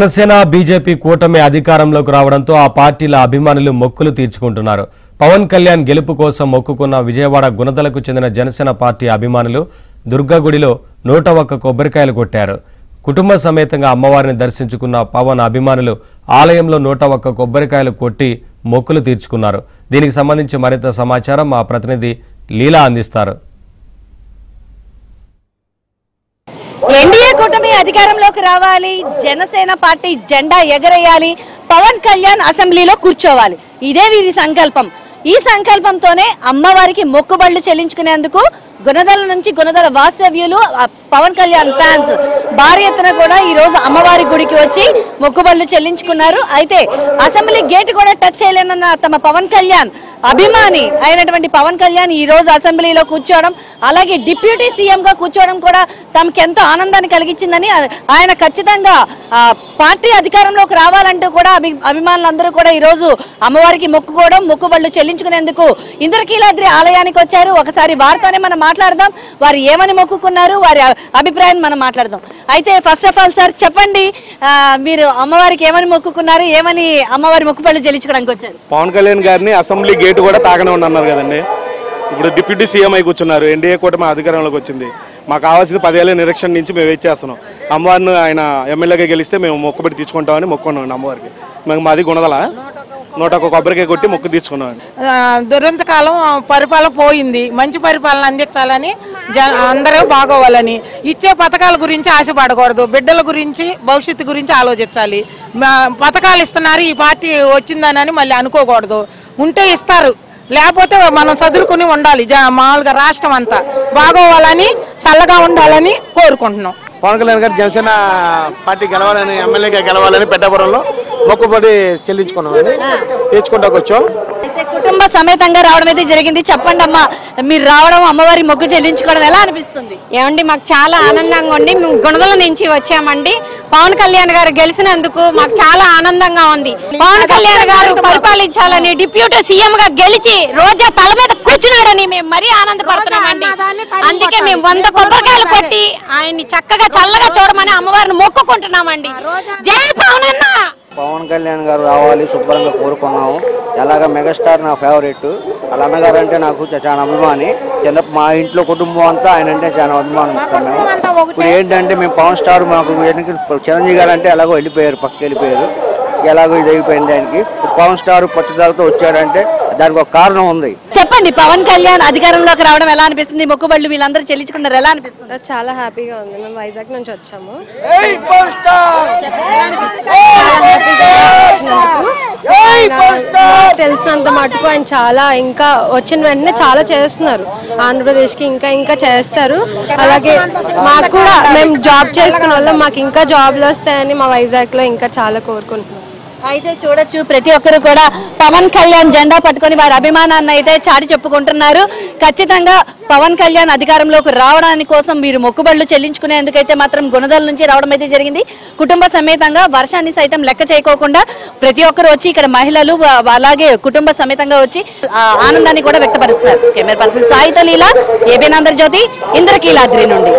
Janasena BJP కూటమి అధికారంలోకి రావడంతో ఆ పార్టీల అభిమానులు మొక్కులు తీర్చుకుంటున్నారు. పవన్ కళ్యాణ్ గెలుపు కోసం మొక్కుకున్న విజయవాడ గుణదలకు చెందిన జనసేన పార్టీ అభిమానులు దుర్గాగుడిలో 101 కొబ్బరికాయలు కొట్టారు. కుటుంబ సమేతంగా అమ్మవారిని దర్శించుకున్న పవన్ అభిమానులు ఆలయంలో 101 కొబ్బరికాయలు కొట్టి మొక్కులు తీర్చుకున్నారు. దీనికి సంబంధించి మరింత సమాచారం మా ప్రతినిధి లీలా అందిస్తారు. ఎన్డీఏ కూటమి అధికారంలోకి రావాలి, జనసేన పార్టీ జెండా ఎగరేయాలి, పవన్ కళ్యాణ్ అసెంబ్లీలో కూర్చోవాలి. ఇదే వీరి సంకల్పం. ఈ సంకల్పంతోనే అమ్మవారికి మొక్కుబళ్ళు చెల్లించుకునేందుకు గుణదల నుంచి గుణదల వాస్తవ్యులు, పవన్ కళ్యాణ్ ఫ్యాన్స్ భారీ ఎత్తున కూడా ఈ రోజు అమ్మవారి గుడికి వచ్చి మొక్కుబళ్ళు చెల్లించుకున్నారు. అయితే అసెంబ్లీ గేట్ కూడా టచ్ చేయలేనన్న తమ పవన్ కళ్యాణ్ అభిమాని అయినటువంటి పవన్ కళ్యాణ్ ఈ రోజు అసెంబ్లీలో కూర్చోవడం, అలాగే డిప్యూటీ సీఎం గా కూర్చోవడం కూడా తమకు ఎంతో ఆనందాన్ని కలిగించిందని, ఆయన ఖచ్చితంగా పార్టీ అధికారంలోకి రావాలంటూ కూడా అభిమానులందరూ కూడా ఈ రోజు అమ్మవారికి మొక్కుకోవడం, మొక్కుబళ్ళు చెల్లించుకునేందుకు ఇంద్రకీలాద్రి ఆలయానికి వచ్చారు. ఒకసారి వారితోనే మనం మాట్లాడదాం, వారు ఏమని మొక్కుకున్నారు, వారి అభిప్రాయాన్ని మనం మాట్లాడదాం. అయితే ఫస్ట్ ఆఫ్ ఆల్ సార్ చెప్పండి, మీరు అమ్మవారికి ఏమని మొక్కుకున్నారు, ఏమని అమ్మవారి మొక్కుబళ్ళు చెల్లించుకోవడానికి వచ్చారు? పవన్ కళ్యాణ్ గారిని అసెంబ్లీ గేట్ కూడా తాగనే ఉన్నారు కదండి. ఇప్పుడు డిప్యూటీ సీఎం అయి కూర్చున్నారు. ఎన్డీఏ కూటమి అధికారంలోకి వచ్చింది. మాకు కావాల్సింది 10 ఏళ్ళ నిరీక్షణ నుంచి మేము వెయిట్ చేస్తున్నాం. అమ్మవారిని ఆయన ఎమ్మెల్యేగా గెలిస్తే మేము మొక్కుబడి తీర్చుకుంటామని మొక్కున్నాం. అమ్మవారికి మేము మాది గుణదల 101 కొబ్బరికాయ కొట్టి మొక్కు తీర్చుకున్నాం. దురంత కాలం పరిపాలన పోయింది, మంచి పరిపాలన అందించాలని, అందరూ బాగోవాలని, ఇచ్చే పథకాల గురించి ఆశపడకూడదు, బిడ్డల గురించి భవిష్యత్తు గురించి ఆలోచించాలి. పథకాలు ఇస్తున్నారు, ఈ పార్టీ వచ్చిందని మళ్ళీ అనుకోకూడదు. ఉంటే ఇస్తారు, లేకపోతే మనం చదువుకుని ఉండాలి. మామూలుగా రాష్ట్రం అంతా బాగోవాలని, చల్లగా ఉండాలని కోరుకుంటున్నాం. పవన్ కళ్యాణ్ గారు జనసేన పార్టీ గెలవాలని, ఎమ్మెల్యేగా గెలవాలని పెద్దాపురంలో మొక్కుబడి చెల్లించుకున్నామని తీర్చుకుంటాకు వచ్చాం. అయితే కుటుంబ సమేతంగా రావడం అయితే జరిగింది. చెప్పండి అమ్మా, మీరు రావడం, అమ్మవారి మొక్కు చెల్లించుకోవడం ఎలా అనిపిస్తుంది? ఏమండి, మాకు చాలా ఆనందంగా ఉంది. మేము గుణదల నుంచి వచ్చామండి. పవన్ కళ్యాణ్ గారు గెలిచినందుకు మాకు చాలా ఆనందంగా ఉంది. పవన్ కళ్యాణ్ గారు పరిపాలించాలని, డిప్యూటీ సీఎం గా గెలిచి రోజా తల మీద కూర్చున్నాడని మేము మరీ ఆనందపడుతున్నామండి. అందుకే మేము 100 కొబ్బరికాయలు కొట్టి ఆయన్ని చక్కగా చల్లగా చూడమని అమ్మవారిని మొక్కుకుంటున్నామండి. జై పవన్ అన్న. పవన్ కళ్యాణ్ గారు రావాలి శుభ్రంగా కోరుకున్నాము. ఎలాగ మెగాస్టార్ నా ఫేవరెట్. వాళ్ళ అన్నగారు అంటే నాకు చాలా అభిమాని. మా ఇంట్లో కుటుంబం అంతా ఆయన అంటే చాలా అభిమానం ఇస్తాం మేము. ఇప్పుడు ఏంటంటే మేము పవన్ స్టార్, మాకు చిరంజీవి గారు అంటే ఎలాగో వెళ్ళిపోయారు, పక్కకి వెళ్ళిపోయారు. ఎలాగో ఇది అయిపోయింది ఆయనకి. పవన్ స్టార్ పట్టుదలతో వచ్చాడంటే దానికి ఒక కారణం ఉంది. చెప్పండి, పవన్ కళ్యాణ్ అధికారంలోకి రావడం ఎలా అనిపిస్తుంది? మొక్కుబళ్ళు వీళ్ళందరూ చెల్లించుకున్నారు, ఎలా అనిపిస్తుంది? చాలా హ్యాపీగా ఉంది. మేము వైజాగ్ నుంచి వచ్చాము. తెలిసినంత మటుకు ఆయన చాలా, ఇంకా వచ్చిన వెంటనే చాలా చేస్తున్నారు. ఆంధ్రప్రదేశ్కి ఇంకా చేస్తారు. అలాగే మాకు కూడా, మేము జాబ్ చేసుకున్న వాళ్ళం, మాకు ఇంకా జాబ్లు వస్తాయని మా వైజాగ్లో ఇంకా చాలా కోరుకుంటున్నాం. అయితే చూడొచ్చు, ప్రతి ఒక్కరు కూడా పవన్ కళ్యాణ్ జెండా పట్టుకొని వారి అభిమానాన్ని అయితే చాటి చెప్పుకుంటున్నారు. ఖచ్చితంగా పవన్ కళ్యాణ్ అధికారంలోకి రావడానికి కోసం మీరు మొక్కుబళ్ళు చెల్లించుకునేందుకైతే మాత్రం గుణదల నుంచి రావడం అయితే జరిగింది. కుటుంబ సమేతంగా వర్షాన్ని సైతం లెక్క చేయకోకుండా ప్రతి ఒక్కరు వచ్చి, ఇక్కడ మహిళలు అలాగే కుటుంబ సమేతంగా వచ్చి ఆనందాన్ని కూడా వ్యక్తపరుస్తున్నారు. కెమెరా పర్సన్ సాయితో లీలా, ఏబీ ఆంధ్రజ్యోతి, ఇంద్రకీలాద్రి నుండి.